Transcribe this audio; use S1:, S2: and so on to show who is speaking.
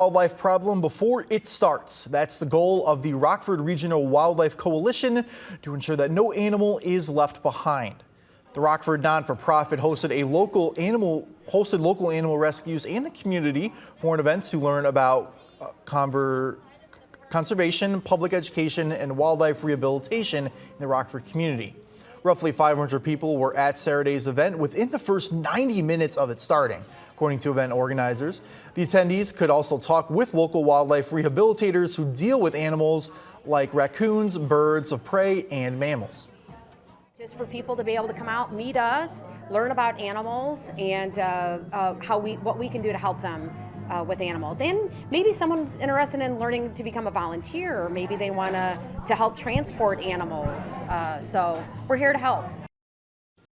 S1: Wildlife problem before it starts. That's the goal of the Rockford Regional Wildlife Coalition to ensure that no animal is left behind. The Rockford not-for-profit hosted local animal rescues in the community for an event to learn about conservation, public education, and wildlife rehabilitation in the Rockford community. Roughly 500 people were at Saturday's event within the first 90 minutes of it starting, according to event organizers. The attendees could also talk with local wildlife rehabilitators who deal with animals like raccoons, birds of prey, and mammals.
S2: Just for people to be able to come out, meet us, learn about animals, and what we can do to help them with animals. And maybe someone's interested in learning to become a volunteer, or maybe they want to help transport animals. So we're here to help.